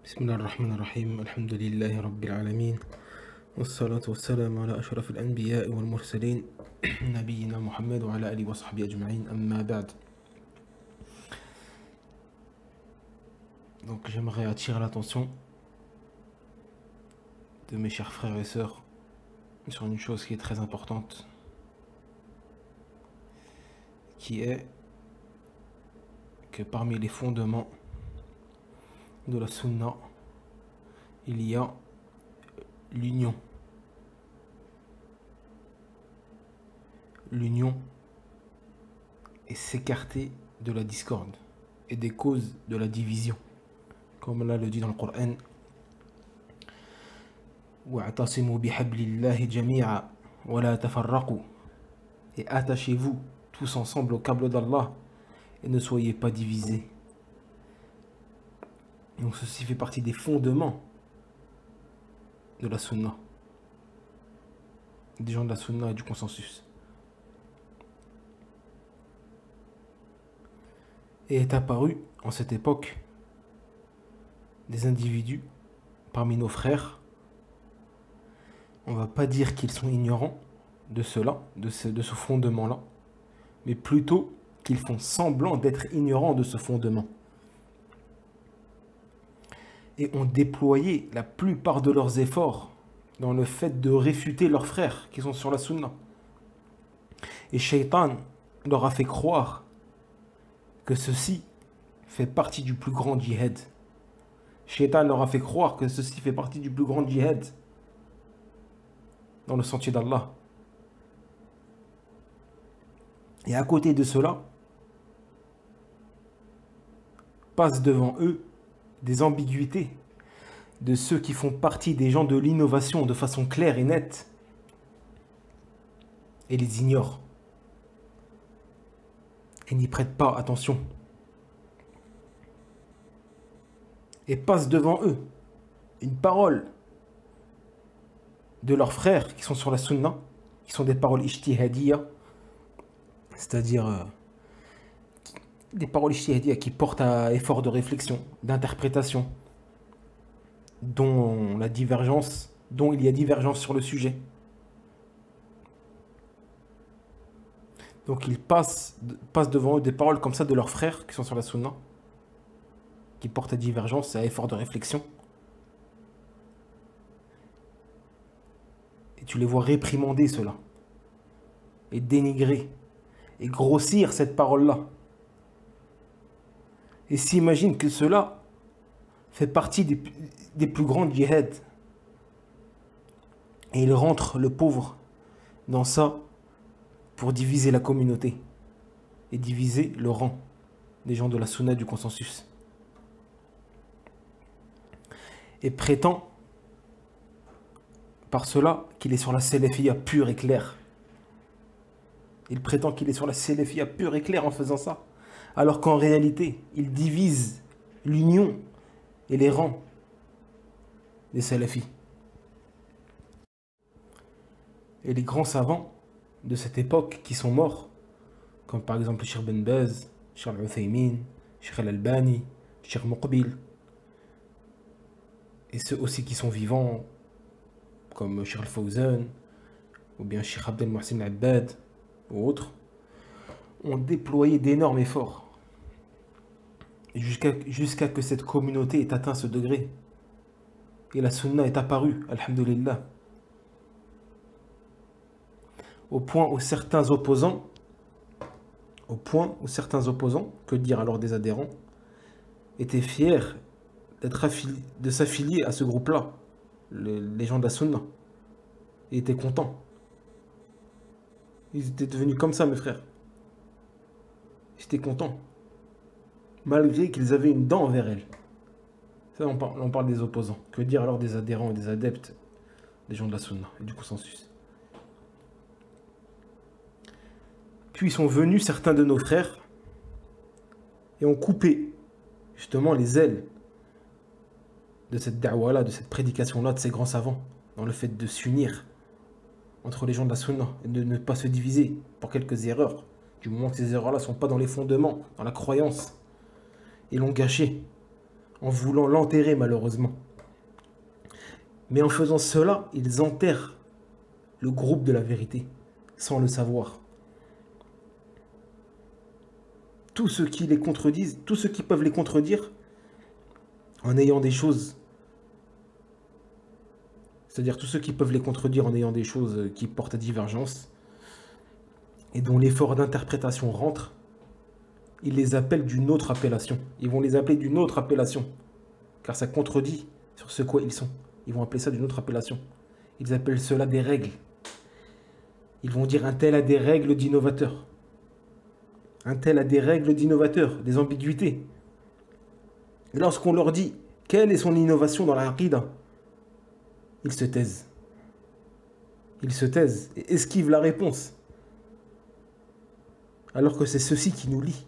بسم الله الرحمن الرحيم الحمد لله رب العالمين والصلاة والسلام على أشرف الأنبياء والمرسلين نبينا محمد وعلى آله وصحبه أجمعين أما بعد. Donc j'aimerais attirer l'attention de mes chers frères et sœurs sur une chose qui est très importante, qui est que parmi les fondements de la sunna, il y a l'union. L'union et s'écarter de la discorde et des causes de la division. Comme Allah le dit dans le Coran, وَاعْتَصِمُوا بِحَبْلِ اللَّهِ جَمِيعًا وَلَا تَفَرَّقُوا. Et attachez-vous tous ensemble au câble d'Allah et ne soyez pas divisés. Donc ceci fait partie des fondements de la sunna, des gens de la sunna et du consensus. Et est apparu en cette époque des individus parmi nos frères. On ne va pas dire qu'ils sont ignorants de cela, de ce fondement-là, mais plutôt qu'ils font semblant d'être ignorants de ce fondement. Et ont déployé la plupart de leurs efforts dans le fait de réfuter leurs frères qui sont sur la sunna. Et Shaitan leur a fait croire que ceci fait partie du plus grand djihad. Shaitan leur a fait croire que ceci fait partie du plus grand djihad dans le sentier d'Allah. Et à côté de cela, passent devant eux des ambiguïtés de ceux qui font partie des gens de l'innovation de façon claire et nette et les ignorent et n'y prêtent pas attention. Et passent devant eux une parole de leurs frères qui sont sur la sunna, qui sont des paroles ijtihadiyya, c'est-à-dire des paroles ijtihadiyya qui portent à effort de réflexion, d'interprétation, dont il y a divergence sur le sujet. Donc ils passent devant eux des paroles comme ça de leurs frères qui sont sur la sunna, qui portent à divergence et à effort de réflexion. Et tu les vois réprimander cela, et dénigrer, et grossir cette parole-là. Et s'imagine que cela fait partie des plus grands djihad. Et il rentre le pauvre dans ça pour diviser la communauté et diviser le rang des gens de la sunna du consensus. Et prétend par cela qu'il est sur la salafiyya pure et claire. Il prétend qu'il est sur la salafiyya pure et claire en faisant ça. Alors qu'en réalité, il divise l'union et les rangs des salafis. Et les grands savants de cette époque qui sont morts, comme par exemple Cheikh Ben Baz, Cheikh Al-Uthaymin, Cheikh Al-Albani, Cheikh Muqbil, et ceux aussi qui sont vivants, comme Cheikh Al-Fawzan, ou bien Cheikh Abdel Mohsin Al-Abbad, ou autres, ont déployé d'énormes efforts jusqu'à que cette communauté ait atteint ce degré. Et la sunna est apparue, alhamdulillah. Au point où certains opposants, que dire alors des adhérents, étaient fiers de s'affilier à ce groupe-là, les gens de la sunna. Ils étaient contents. Ils étaient devenus comme ça, mes frères. Ils étaient contents. Malgré qu'ils avaient une dent envers elle. Ça, on parle des opposants. Que dire alors des adhérents et des adeptes, des gens de la sunna et du consensus. Puis sont venus certains de nos frères et ont coupé justement les ailes de cette da'wa-là, de cette prédication-là, de ces grands savants, dans le fait de s'unir entre les gens de la sunna et de ne pas se diviser pour quelques erreurs, du moment que ces erreurs-là ne sont pas dans les fondements, dans la croyance, et l'ont gâché en voulant l'enterrer malheureusement. Mais en faisant cela, ils enterrent le groupe de la vérité, sans le savoir. Tous ceux qui les contredisent, tous ceux qui peuvent les contredire, en ayant des choses, c'est-à-dire tous ceux qui peuvent les contredire en ayant des choses qui portent à divergence, et dont l'effort d'interprétation rentre, ils les appellent d'une autre appellation. Ils vont les appeler d'une autre appellation, car ça contredit sur ce quoi ils sont. Ils vont appeler ça d'une autre appellation. Ils appellent cela des règles. Ils vont dire un tel a des règles d'innovateur. Un tel a des règles d'innovateur, des ambiguïtés. Et lorsqu'on leur dit quelle est son innovation dans la aqida, ils se taisent. Ils se taisent et esquivent la réponse. Alors que c'est ceci qui nous lie.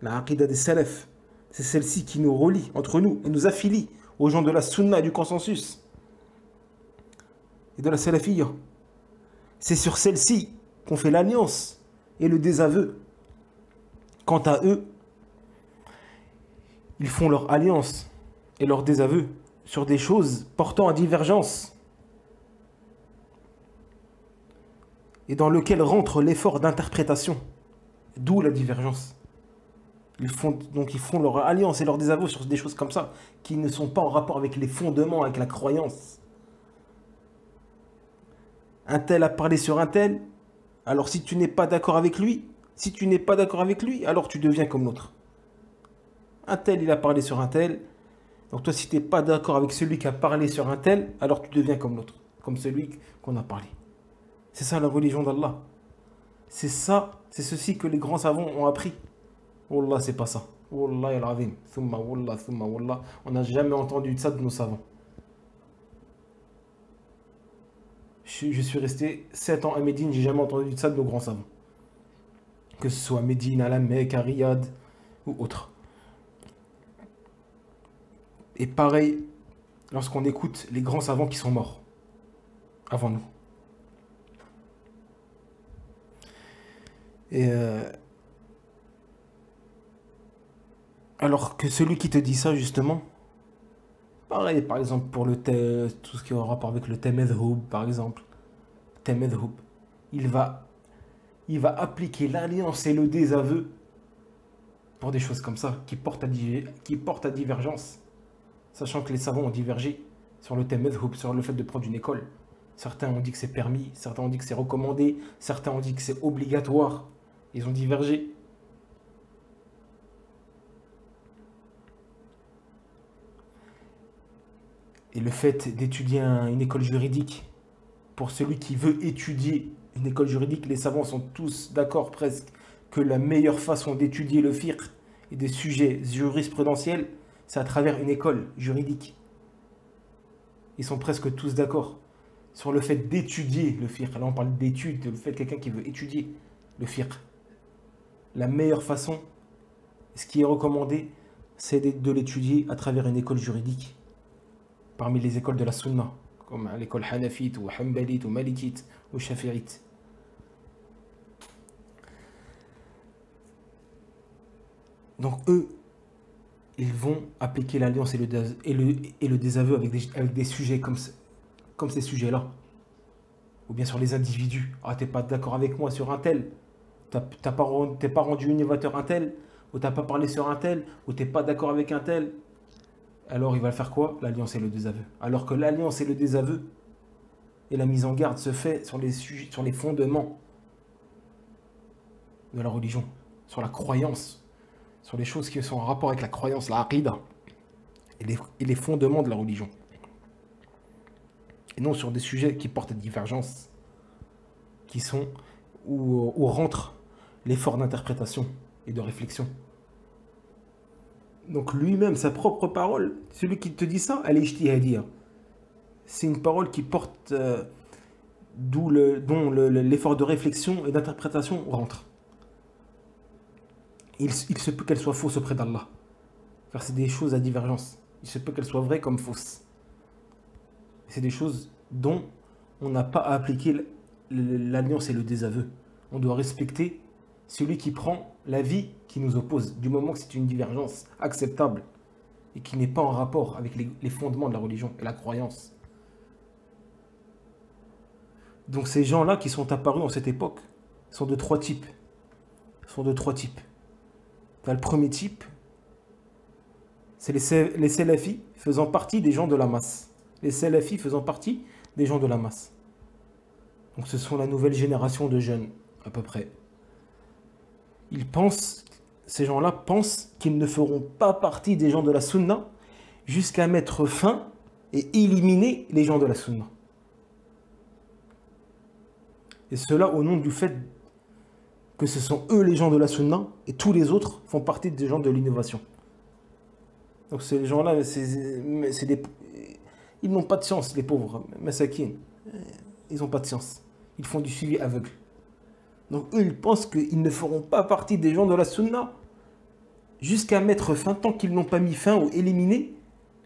La aqida des salafs, c'est celle-ci qui nous relie entre nous et nous affilie aux gens de la sunna et du consensus et de la salafiyya. C'est sur celle-ci qu'on fait l'alliance et le désaveu. Quant à eux, ils font leur alliance et leur désaveu sur des choses portant à divergence et dans lequel rentre l'effort d'interprétation, d'où la divergence. Ils font leur alliance et leur désaveu sur des choses comme ça qui ne sont pas en rapport avec les fondements, avec la croyance. Un tel a parlé sur un tel, alors si tu n'es pas d'accord avec lui, alors tu deviens comme l'autre. Un tel, il a parlé sur un tel, donc toi si tu n'es pas d'accord avec celui qui a parlé sur un tel, alors tu deviens comme l'autre, comme celui qu'on a parlé. C'est ça la religion d'Allah. C'est ceci que les grands savants ont appris. Wallah, c'est pas ça. Wallah al-azim. Thumma wallah. On n'a jamais entendu ça de nos savants. Je suis resté 7 ans à Médine, j'ai jamais entendu ça de nos grands savants. Que ce soit à Médine, à la Mecque, à Riyad ou autre. Et pareil, lorsqu'on écoute les grands savants qui sont morts avant nous. Et alors que celui qui te dit ça, justement, pareil, par exemple, pour tout ce qui a rapport avec le Temedhoub, par exemple, Temedhoub, il va appliquer l'alliance et le désaveu pour des choses comme ça, qui portent à divergence, sachant que les savants ont divergé sur le Temedhoub, sur le fait de prendre une école. Certains ont dit que c'est permis, certains ont dit que c'est recommandé, certains ont dit que c'est obligatoire. Ils ont divergé. Et le fait d'étudier une école juridique, pour celui qui veut étudier une école juridique, les savants sont tous d'accord presque que la meilleure façon d'étudier le fiqh et des sujets jurisprudentiels, c'est à travers une école juridique. Ils sont presque tous d'accord sur le fait d'étudier le fiqh. Là on parle d'étude, le fait de quelqu'un qui veut étudier le fiqh. La meilleure façon, ce qui est recommandé, c'est de l'étudier à travers une école juridique. Parmi les écoles de la sunna, comme l'école hanafite ou hanbalite ou malikite ou shafi'ite. Donc eux, ils vont appliquer l'alliance et le désaveu avec des sujets comme ces sujets-là. Ou bien sur les individus. Ah, t'es pas d'accord avec moi sur un tel. T'es pas rendu innovateur un tel. Ou t'as pas parlé sur un tel. Ou t'es pas d'accord avec un tel. Alors il va faire quoi? L'alliance et le désaveu. Alors que l'alliance et le désaveu et la mise en garde se fait sur les fondements de la religion, sur la croyance, sur les choses qui sont en rapport avec la croyance, la aqida, et les fondements de la religion. Et non sur des sujets qui portent à divergence, qui sont où rentre l'effort d'interprétation et de réflexion. Donc lui-même, sa propre parole, celui qui te dit ça, elle est ijtihadiyya. C'est une parole qui porte, dont l'effort de réflexion et d'interprétation rentre. Il se peut qu'elle soit fausse auprès d'Allah, car c'est des choses à divergence. Il se peut qu'elle soit vraie comme fausse. C'est des choses dont on n'a pas à appliquer l'alliance et le désaveu. On doit respecter celui qui prend l'avis qui nous oppose, du moment que c'est une divergence acceptable et qui n'est pas en rapport avec les fondements de la religion et la croyance. Donc ces gens-là qui sont apparus en cette époque sont de trois types. Le premier type, c'est les salafis faisant partie des gens de la masse. Les salafis faisant partie des gens de la masse. Donc ce sont la nouvelle génération de jeunes, à peu près. Ces gens-là pensent qu'ils ne feront pas partie des gens de la sunna jusqu'à mettre fin et éliminer les gens de la sunna. Et cela au nom du fait que ce sont eux les gens de la sunna et tous les autres font partie des gens de l'innovation. Donc ces gens-là, ils n'ont pas de science, les pauvres, masakin. Ils n'ont pas de science. Ils font du suivi aveugle. Donc eux, ils pensent qu'ils ne feront pas partie des gens de la sunna jusqu'à mettre fin, tant qu'ils n'ont pas mis fin ou éliminé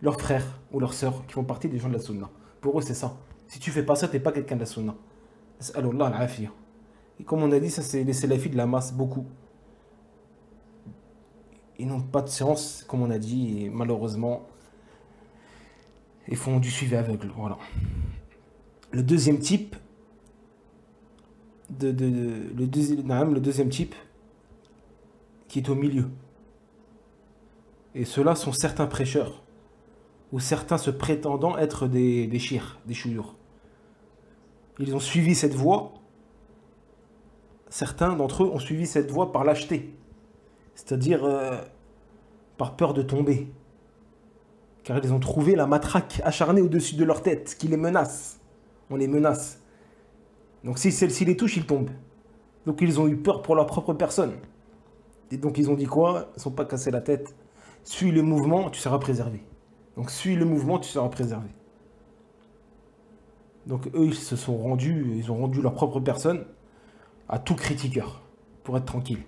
leurs frères ou leurs sœurs qui font partie des gens de la sunna. Pour eux, c'est ça. Si tu fais pas ça, tu n'es pas quelqu'un de la sunna. As'alullah al-afiyah. Et comme on a dit, ça c'est les salafis de la masse, beaucoup. Ils n'ont pas de science, comme on a dit, et malheureusement, ils font du suivi aveugle. Voilà. Le deuxième type, le deuxième type qui est au milieu. Et ceux-là sont certains prêcheurs, ou certains se prétendant être des chirs, des chouyours. Ils ont suivi cette voie. Certains d'entre eux ont suivi cette voie par lâcheté, c'est-à-dire par peur de tomber, car ils ont trouvé la matraque acharnée au-dessus de leur tête qui les menace. On les menace. Donc si celle-ci les touche, ils tombent. Donc ils ont eu peur pour leur propre personne. Et donc ils ont dit quoi? Ils ne sont pas cassés la tête. Suis le mouvement, tu seras préservé. Donc suis le mouvement, tu seras préservé. Donc eux, ils ont rendu leur propre personne à tout critiqueur, pour être tranquille.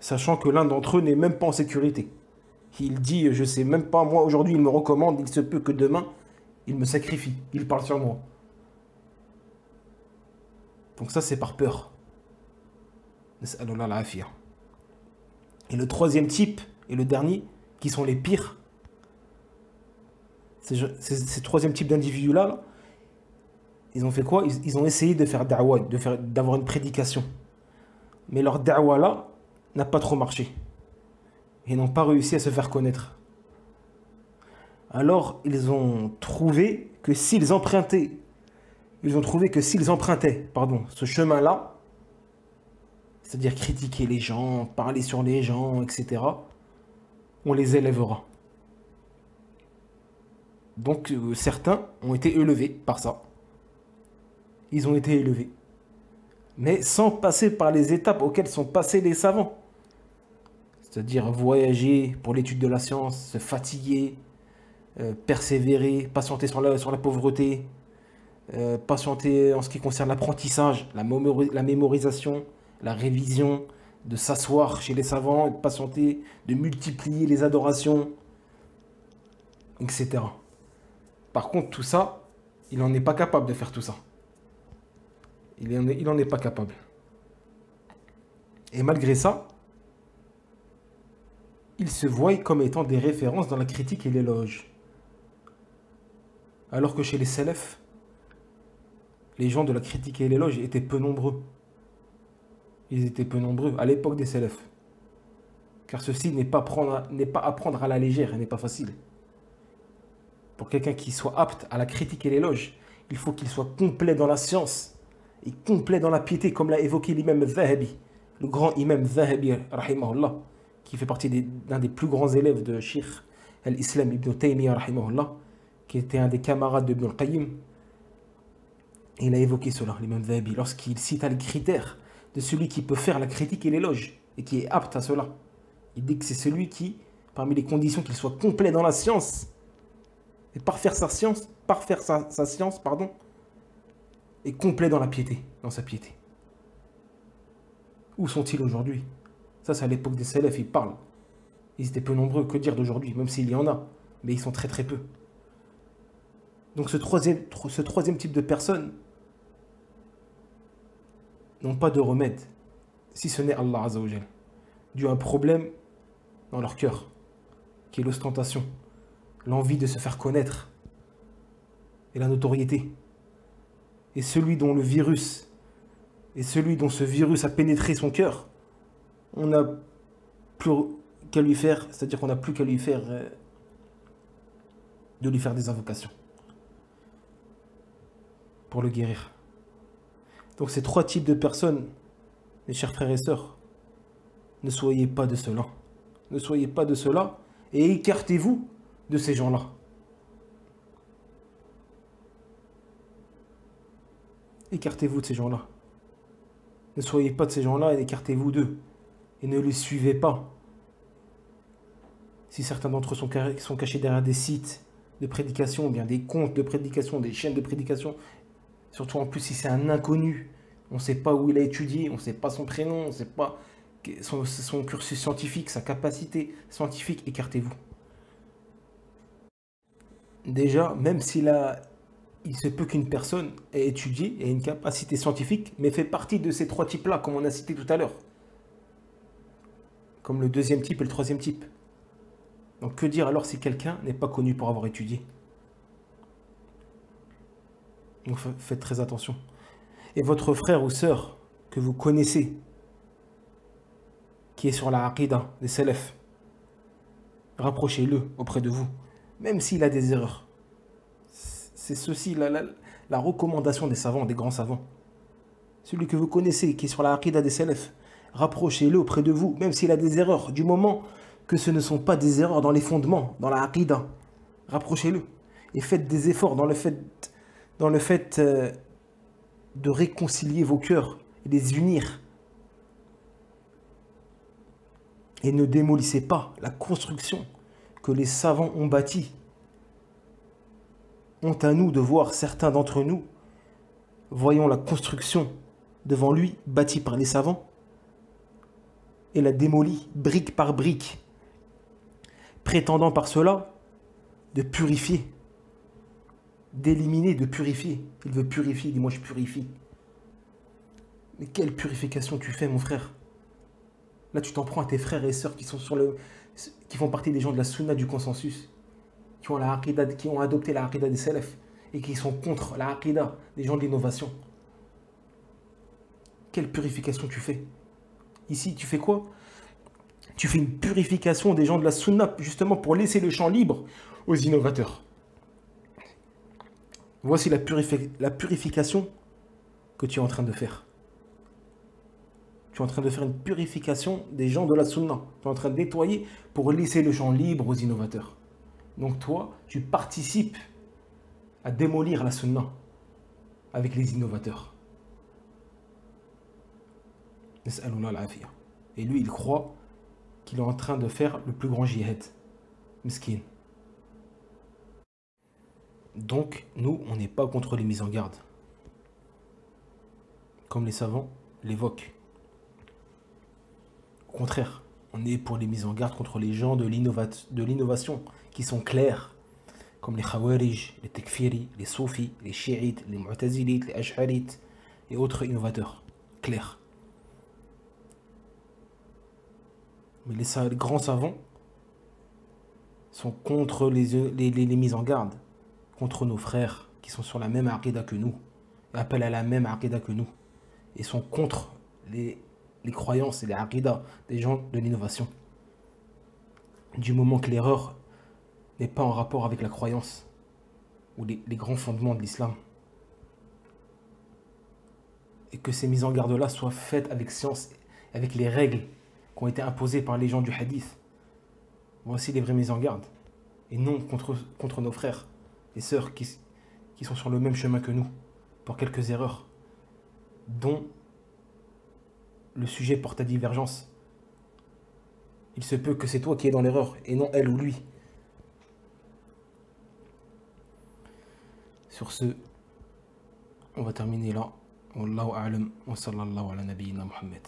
Sachant que l'un d'entre eux n'est même pas en sécurité. Il dit, je sais même pas, moi aujourd'hui il me recommande, il se peut que demain, il me sacrifie, il parle sur moi. Donc ça c'est par peur. Et le troisième type, et le dernier, qui sont les pires, ces troisième type d'individus-là, ils ont fait quoi? Ils ont essayé de faire da'wah, d'avoir une prédication. Mais leur da'wah là n'a pas trop marché. Ils n'ont pas réussi à se faire connaître. Alors ils ont trouvé que s'ils empruntaient ce chemin-là, c'est-à-dire critiquer les gens, parler sur les gens, etc., on les élèvera. Donc certains ont été élevés par ça. Ils ont été élevés. Mais sans passer par les étapes auxquelles sont passés les savants. C'est-à-dire voyager pour l'étude de la science, se fatiguer, persévérer, patienter sur la pauvreté, patienter en ce qui concerne l'apprentissage, la mémorisation, la révision, de s'asseoir chez les savants, de patienter, de multiplier les adorations, etc. Par contre, tout ça, il n'en est pas capable de faire tout ça. Il n'en est pas capable. Et malgré ça, ils se voient comme étant des références dans la critique et l'éloge. Alors que chez les salafs, les gens de la critique et l'éloge étaient peu nombreux. Ils étaient peu nombreux à l'époque des salafs. Car ceci n'est pas à prendre à la légère, et n'est pas facile. Pour quelqu'un qui soit apte à la critique et l'éloge, il faut qu'il soit complet dans la science et complet dans la piété, comme l'a évoqué l'imam Zahabi, le grand imam Zahabi, rahimahullah, qui fait partie d'un des plus grands élèves de Cheikh al-Islam ibn Taymiyyah, rahimahullah, qui était un des camarades de Ibn al-Qayyim. Il a évoqué cela, l'imam Zahabi, lorsqu'il cita les critères de celui qui peut faire la critique et l'éloge, et qui est apte à cela. Il dit que c'est celui qui, parmi les conditions, qu'il soit complet dans la science, et parfaire sa science, et complet dans la piété, dans sa piété. Où sont-ils aujourd'hui? Ça, c'est à l'époque des salafs, ils parlent. Ils étaient peu nombreux, que dire d'aujourd'hui, même s'il y en a, mais ils sont très très peu. Donc ce troisième type de personnes n'ont pas de remède, si ce n'est Allah Azza wa Jal, dû à un problème dans leur cœur, qui est l'ostentation, l'envie de se faire connaître et la notoriété. Et celui dont ce virus a pénétré son cœur, on n'a plus qu'à lui faire, c'est-à-dire qu'on n'a plus qu'à lui faire de lui faire des invocations pour le guérir. Donc ces trois types de personnes, mes chers frères et sœurs, ne soyez pas de cela. Ne soyez pas de cela et écartez-vous de ces gens-là. Écartez-vous de ces gens-là. Ne soyez pas de ces gens-là et écartez-vous d'eux. Et ne les suivez pas. Si certains d'entre eux sont cachés derrière des sites de prédication, ou bien des comptes de prédication, des chaînes de prédication, surtout en plus si c'est un inconnu, on ne sait pas où il a étudié, on ne sait pas son prénom, on ne sait pas son cursus scientifique, sa capacité scientifique, écartez-vous. Déjà, même il se peut qu'une personne ait étudié et ait une capacité scientifique, mais fait partie de ces trois types-là, comme on a cité tout à l'heure. Comme le deuxième type et le troisième type. Donc que dire alors si quelqu'un n'est pas connu pour avoir étudié? Donc faites très attention. Et votre frère ou sœur que vous connaissez, qui est sur la aqida des salafs, rapprochez-le auprès de vous, même s'il a des erreurs. C'est ceci, la recommandation des savants, des grands savants. Celui que vous connaissez, qui est sur la aqida des salafs, rapprochez-le auprès de vous, même s'il a des erreurs, du moment que ce ne sont pas des erreurs dans les fondements, dans la aqida. Rapprochez-le et faites des efforts dans le fait de réconcilier vos cœurs et les unir. Et ne démolissez pas la construction que les savants ont bâtie. Honte à nous de voir certains d'entre nous, voyons la construction devant lui bâtie par les savants et la démolit brique par brique, prétendant par cela de purifier, d'éliminer, de purifier. Il veut purifier, dis-moi je purifie. Mais quelle purification tu fais, mon frère? Là, tu t'en prends à tes frères et sœurs qui font partie des gens de la sunna du consensus, qui ont adopté la aqida des salafs et qui sont contre la aqida des gens de l'innovation. Quelle purification tu fais? Ici, tu fais quoi? Tu fais une purification des gens de la sunna, justement pour laisser le champ libre aux innovateurs. Voici la purification que tu es en train de faire. Tu es en train de faire une purification des gens de la sunna. Tu es en train de nettoyer pour laisser le champ libre aux innovateurs. Donc toi, tu participes à démolir la sunna avec les innovateurs. Et lui, il croit qu'il est en train de faire le plus grand jihad. Miskin. Donc, nous, on n'est pas contre les mises en garde. Comme les savants l'évoquent. Au contraire, on est pour les mises en garde contre les gens de l'innovation qui sont clairs, comme les Khawarij, les Tekfiri, les Soufis, les Chiites, les Mu'tazilites, les Ash'arites et autres innovateurs clairs. Mais les grands savants sont contre les mises en garde, contre nos frères qui sont sur la même aqida que nous, et appellent à la même aqida que nous, et sont contre les croyances et les aqidas des gens de l'innovation. Du moment que l'erreur n'est pas en rapport avec la croyance ou les grands fondements de l'islam. Et que ces mises en garde-là soient faites avec science, avec les règles qui ont été imposées par les gens du hadith. Voici les vraies mises en garde. Et non contre nos frères et sœurs qui sont sur le même chemin que nous, pour quelques erreurs, dont le sujet porte à divergence. Il se peut que c'est toi qui es dans l'erreur et non elle ou lui. Sur ce, on va terminer là. Wallahu a'lam wa sallallahu ala nabiyyina Muhammad.